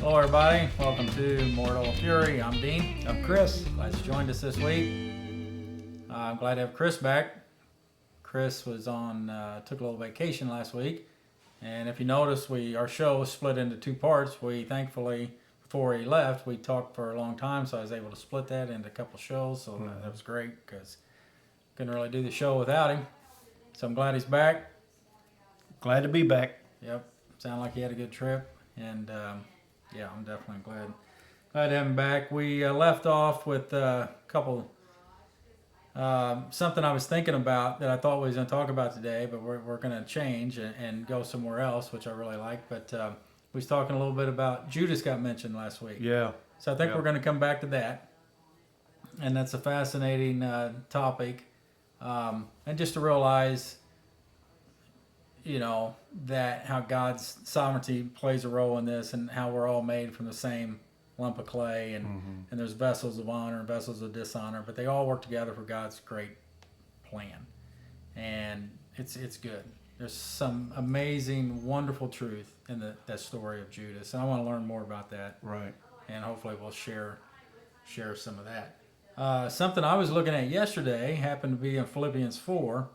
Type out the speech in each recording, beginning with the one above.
Hello, everybody. Welcome to Mortal Fury. I'm Dean. I'm Chris. Glad you joined us this week. I'm glad to have Chris back. Chris was took a little vacation last week, and if you notice, our show was split into two parts. We thankfully, before he left, we talked for a long time, so I was able to split that into a couple shows. So that was great because couldn't really do the show without him. So I'm glad he's back. Glad to be back. Yep, sounded like he had a good trip, and yeah, I'm definitely glad to have him back. We left off with a couple, something I was thinking about that I thought we was going to talk about today, but we're going to change and go somewhere else, which I really like. But we was talking a little bit about Judas got mentioned last week. Yeah. So I think we're going to come back to that. And that's a fascinating topic. And just to realize, that how God's sovereignty plays a role in this and how we're all made from the same lump of clay and there's vessels of honor and vessels of dishonor, but they all work together for God's great plan. And it's good. There's some amazing, wonderful truth in that story of Judas. And I want to learn more about that. Right. And hopefully we'll share some of that. Something I was looking at yesterday happened to be in Philippians 4.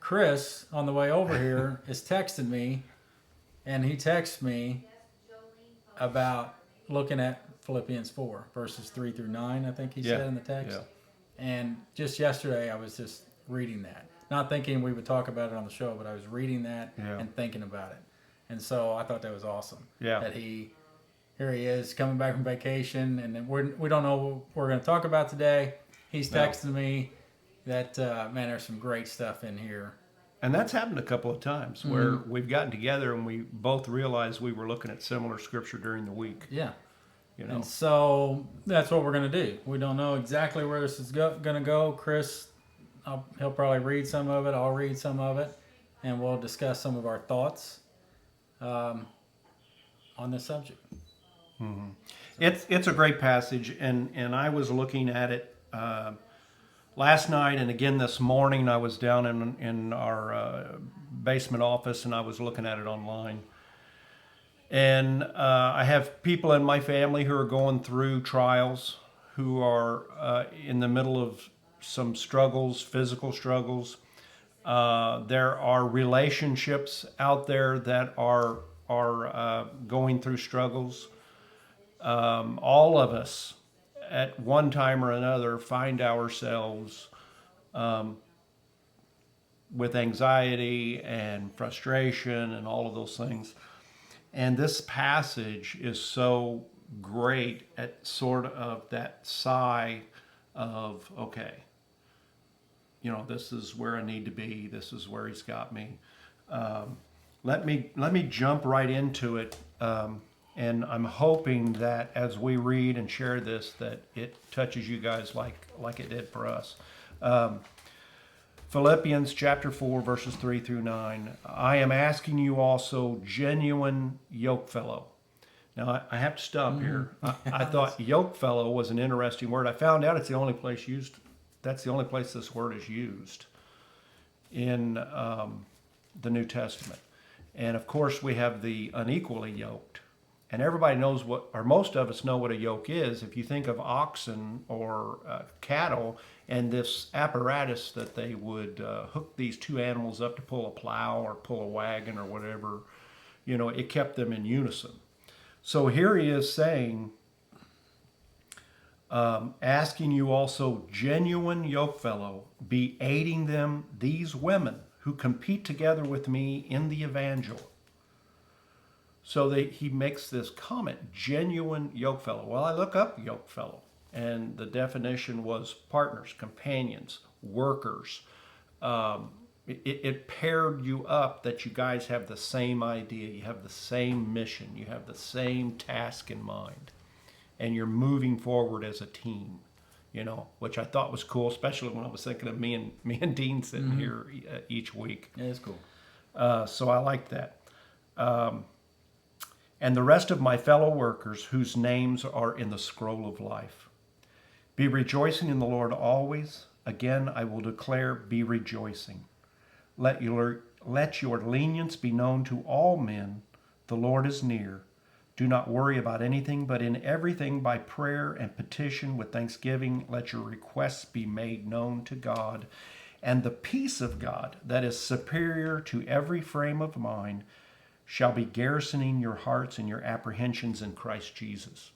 Chris, on the way over here, is texting me, and he texts me about looking at Philippians 4, verses 3 through 9, I think he said in the text. Yeah. And just yesterday, I was just reading that. Not thinking we would talk about it on the show, but I was reading that and thinking about it. And so I thought that was awesome. Yeah. That here he is, coming back from vacation, and we don't know what we're going to talk about today. He's texting me that, man, there's some great stuff in here. And that's happened a couple of times where we've gotten together and we both realized we were looking at similar scripture during the week. Yeah. And so that's what we're going to do. We don't know exactly where this is going to go. Chris, he'll probably read some of it. I'll read some of it. And we'll discuss some of our thoughts on this subject. Mm-hmm. It's a great passage. And I was looking at it last night and again this morning. I was down in our basement office and I was looking at it online. And I have people in my family who are going through trials, who are in the middle of some struggles, physical struggles. There are relationships out there that are going through struggles. All of us at one time or another find ourselves with anxiety and frustration and all of those things. And this passage is so great at sort of that sigh of, okay, this is where I need to be. This is where he's got me. Let me jump right into it. And I'm hoping that as we read and share this, that it touches you guys like it did for us. Philippians chapter 4, verses 3 through 9. I am asking you also, genuine yokefellow. Now, I have to stop here. I thought yokefellow was an interesting word. I found out that's the only place this word is used in the New Testament. And of course, we have the unequally yoked. And everybody knows most of us know what a yoke is. If you think of oxen or cattle and this apparatus that they would hook these two animals up to pull a plow or pull a wagon or whatever, it kept them in unison. So here he is saying, asking you also, genuine yokefellow, be aiding them, these women who compete together with me in the evangel. So he makes this comment, genuine yokefellow. Well, I look up yokefellow, and the definition was partners, companions, workers. It paired you up that you guys have the same idea, you have the same mission, you have the same task in mind, and you're moving forward as a team, which I thought was cool, especially when I was thinking of me and Dean sitting here each week. Yeah, it's cool. So I like that. And the rest of my fellow workers whose names are in the scroll of life. Be rejoicing in the Lord always. Again, I will declare, be rejoicing. Let your lenience be known to all men. The Lord is near. Do not worry about anything, but in everything by prayer and petition with thanksgiving, let your requests be made known to God. And the peace of God, that is superior to every frame of mind, shall be garrisoning your hearts and your apprehensions in Christ Jesus.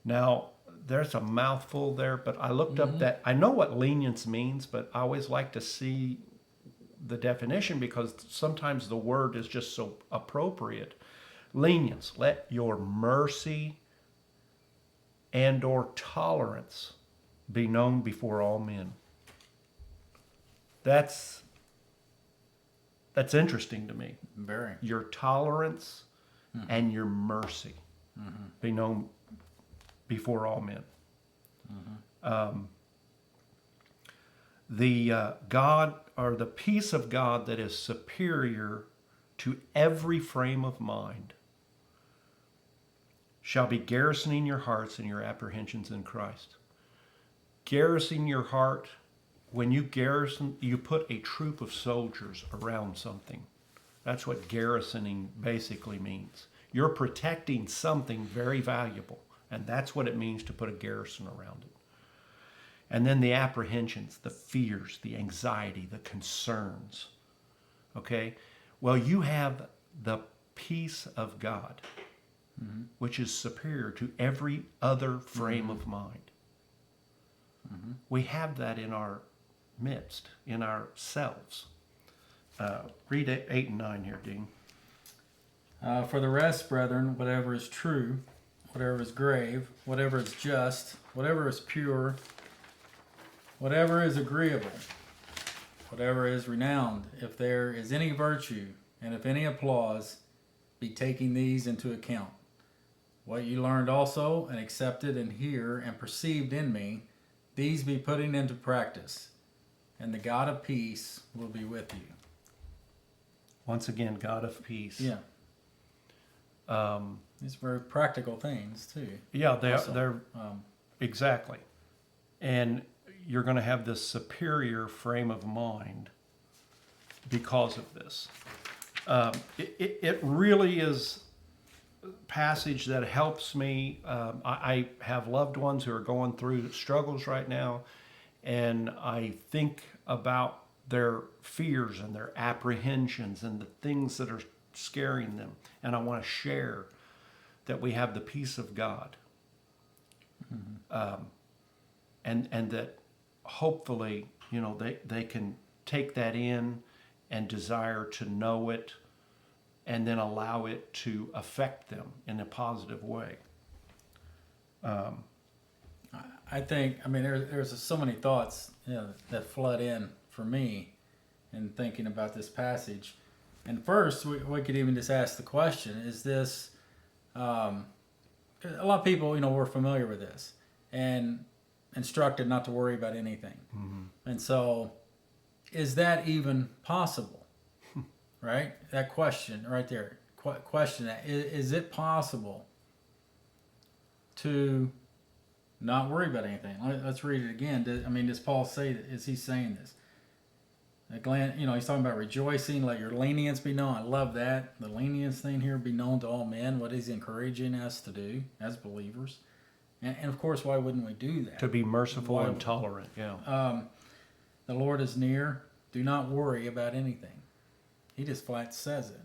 Now, there's a mouthful there, but I looked up that. I know what lenience means, but I always like to see the definition because sometimes the word is just so appropriate. Lenience, let your mercy and or tolerance be known before all men. That's interesting to me. Very. Your tolerance and your mercy be known before all men. The God, or the peace of God that is superior to every frame of mind, shall be garrisoning your hearts and your apprehensions in Christ. Garrison your heart. When you garrison, you put a troop of soldiers around something. That's what garrisoning basically means. You're protecting something very valuable, and that's what it means to put a garrison around it. And then the apprehensions, the fears, the anxiety, the concerns. Okay? Well, you have the peace of God, which is superior to every other frame of mind. We have that in our midst, in ourselves. Read 8 and 9 here, Dean. For the rest, brethren, whatever is true, whatever is grave, whatever is just, whatever is pure, whatever is agreeable, whatever is renowned, if there is any virtue, and if any applause, be taking these into account. What you learned also, and accepted, and hear, and perceived in me, these be putting into practice, and the God of peace will be with you. Once again, God of peace. Yeah. These are very practical things, too. Yeah, Also, they're exactly. And you're going to have this superior frame of mind because of this. It really is a passage that helps me. I have loved ones who are going through struggles right now, and I think about their fears and their apprehensions and the things that are scaring them. And I want to share that we have the peace of God. And that hopefully, they can take that in and desire to know it and then allow it to affect them in a positive way. I think, there's so many thoughts that flood in for me in thinking about this passage. And first, we could even just ask the question, is this, a lot of people, we're familiar with this and instructed not to worry about anything. And so, is that even possible? Right? That question right there. Question that. Is it possible to not worry about anything? Let's read it again. Does Paul say that? Is he saying this? He's talking about rejoicing. Let your lenience be known. I love that. The lenience thing here, be known to all men. What he's encouraging us to do as believers. And of course, why wouldn't we do that? To be merciful and tolerant, yeah. The Lord is near. Do not worry about anything. He just flat says it.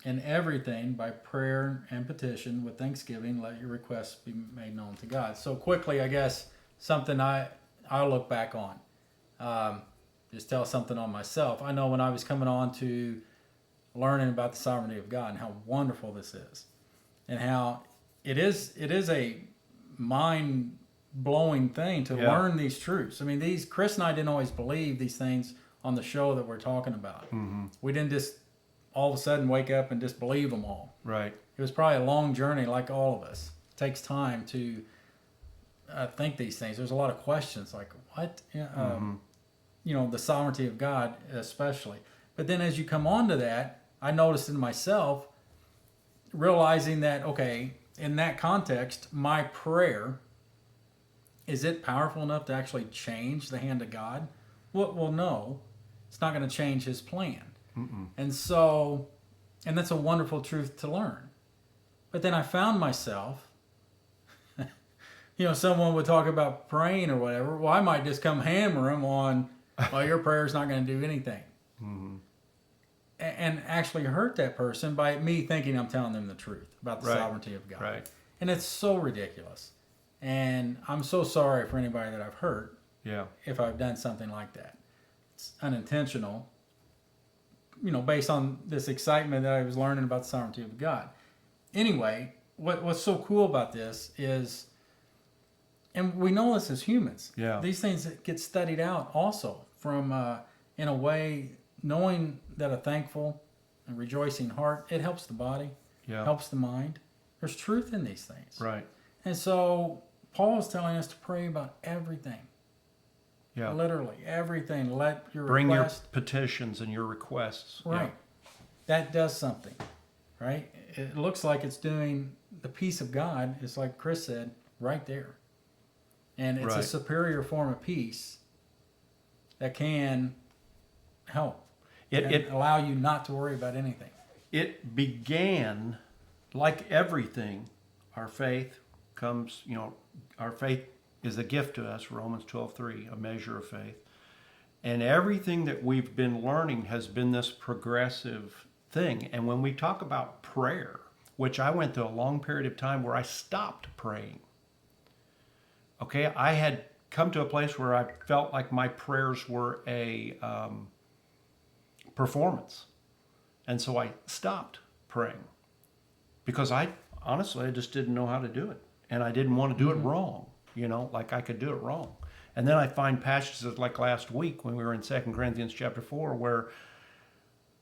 In everything, by prayer and petition, with thanksgiving, let your requests be made known to God. So quickly, I guess, something I'll look back on. Just tell something on myself. I know when I was coming on to learning about the sovereignty of God and how wonderful this is, and how it is a mind-blowing thing to learn these truths. Chris and I didn't always believe these things on the show that we're talking about. We didn't just all of a sudden wake up and just believe them all. Right. It was probably a long journey, like all of us. It takes time to think these things. There's a lot of questions like, what? The sovereignty of God especially. But then as you come on to that, I noticed in myself, realizing that, okay, in that context, my prayer, is it powerful enough to actually change the hand of God? Well, no. It's not going to change his plan. And so And that's a wonderful truth to learn. But then I found myself, someone would talk about praying or whatever. Well, I might just come hammer them on, well, your prayer's not going to do anything. Mm-hmm. And actually hurt that person by me thinking I'm telling them the truth about the Right. sovereignty of God. Right. And it's so ridiculous. And I'm so sorry for anybody that I've hurt Yeah. if I've done something like that. It's unintentional, based on this excitement that I was learning about the sovereignty of God. Anyway, what's so cool about this is, and we know this as humans, Yeah. these things get studied out also from, in a way, knowing that a thankful and rejoicing heart, it helps the body, Yeah. helps the mind. There's truth in these things. Right. And so Paul is telling us to pray about everything. Yeah. Literally everything. Let your Bring request. your petitions and your requests. Right. That does something. Right? It looks like it's doing the peace of God. It's like Chris said, right there. And it's a Right. superior form of peace that can help. Yeah. And It allow you not to worry about anything. it began like everything. Our faith comes, our faith is a gift to us, Romans 12:3, a measure of faith. And everything that we've been learning has been this progressive thing. And when we talk about prayer, which I went through a long period of time where I stopped praying. Okay, I had come to a place where I felt like my prayers were a performance. And so I stopped praying because I just didn't know how to do it. And I didn't want to do it wrong, like I could do it wrong. And then I find passages like last week when we were in 2 Corinthians chapter 4 where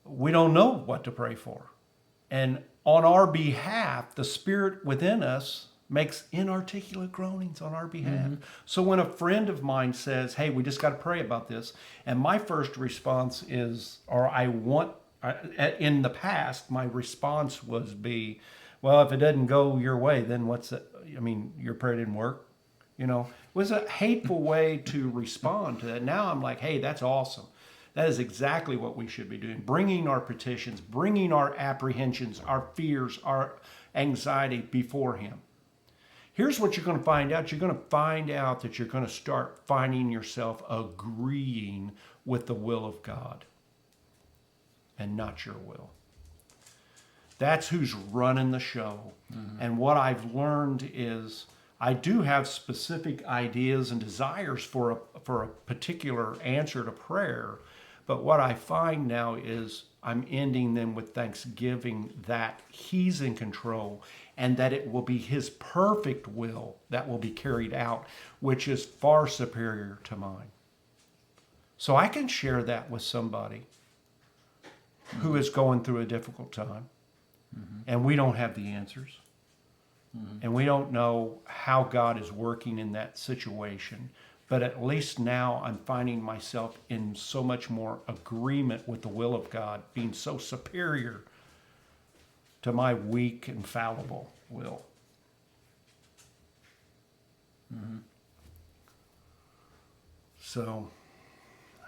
we don't know what to pray for. And on our behalf, the Spirit within us makes inarticulate groanings on our behalf. So when a friend of mine says, hey, we just got to pray about this, and my first response is, in the past, my response be, well, if it doesn't go your way, then what's it? I mean, your prayer didn't work. It was a hateful way to respond to that. Now I'm like, hey, that's awesome. That is exactly what we should be doing. Bringing our petitions, bringing our apprehensions, our fears, our anxiety before Him. Here's what you're going to find out. You're going to find out that you're going to start finding yourself agreeing with the will of God and not your will. That's who's running the show. And what I've learned is I do have specific ideas and desires for a particular answer to prayer. But what I find now is I'm ending them with thanksgiving that He's in control and that it will be His perfect will that will be carried out, which is far superior to mine. So I can share that with somebody who is going through a difficult time, and we don't have the answers, and we don't know how God is working in that situation. But at least now I'm finding myself in so much more agreement with the will of God, being so superior to my weak and fallible will. So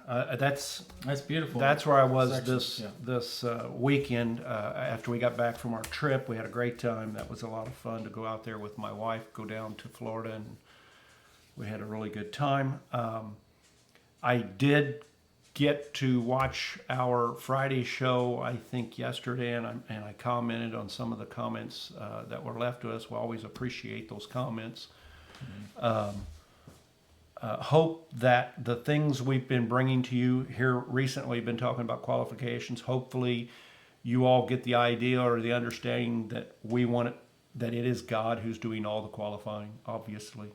that's beautiful. That's where I was Section, this weekend. After we got back from our trip, we had a great time. That was a lot of fun to go out there with my wife, go down to Florida, and we had a really good time. I did get to watch our Friday show, I think yesterday, and I commented on some of the comments that were left to us. We always appreciate those comments. Hope that the things we've been bringing to you here recently, been talking about qualifications, hopefully you all get the idea or the understanding that that it is God who's doing all the qualifying, obviously,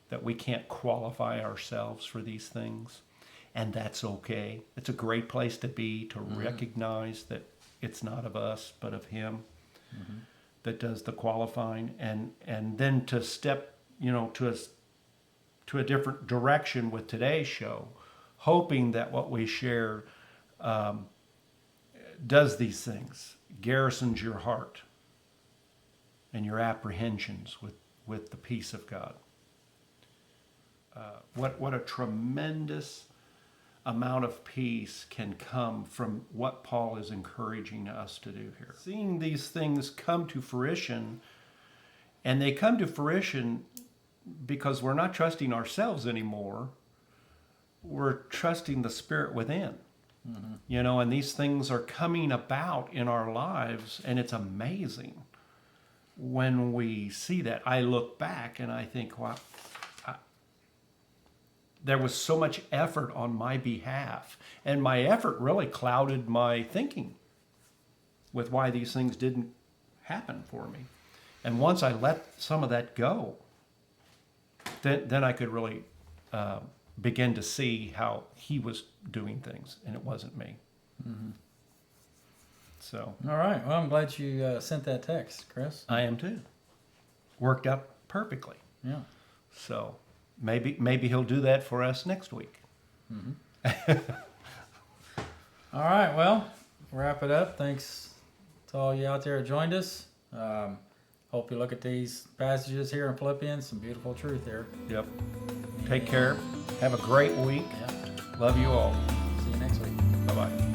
that we can't qualify ourselves for these things, and that's okay. It's a great place to be, to recognize that it's not of us but of Him that does the qualifying, and then to step to a different direction with today's show, hoping that what we share does these things, garrisons your heart and your apprehensions with the peace of God. What a tremendous amount of peace can come from what Paul is encouraging us to do here. Seeing these things come to fruition, and they come to fruition because we're not trusting ourselves anymore. We're trusting the Spirit within. You know, and these things are coming about in our lives, and it's amazing when we see that. I look back and I think, wow, there was so much effort on my behalf, and my effort really clouded my thinking with why these things didn't happen for me. And once I let some of that go, then I could really begin to see how he was doing things, and it wasn't me. So All right. Well, I'm glad you sent that text, Chris. I am too. Worked out perfectly. Yeah. So maybe he'll do that for us next week. All right. Well, wrap it up. Thanks to all you out there who joined us. Hope you look at these passages here in Philippians. Some beautiful truth here. Yep. Take care. Have a great week. Yeah. Love you all. See you next week. Bye-bye.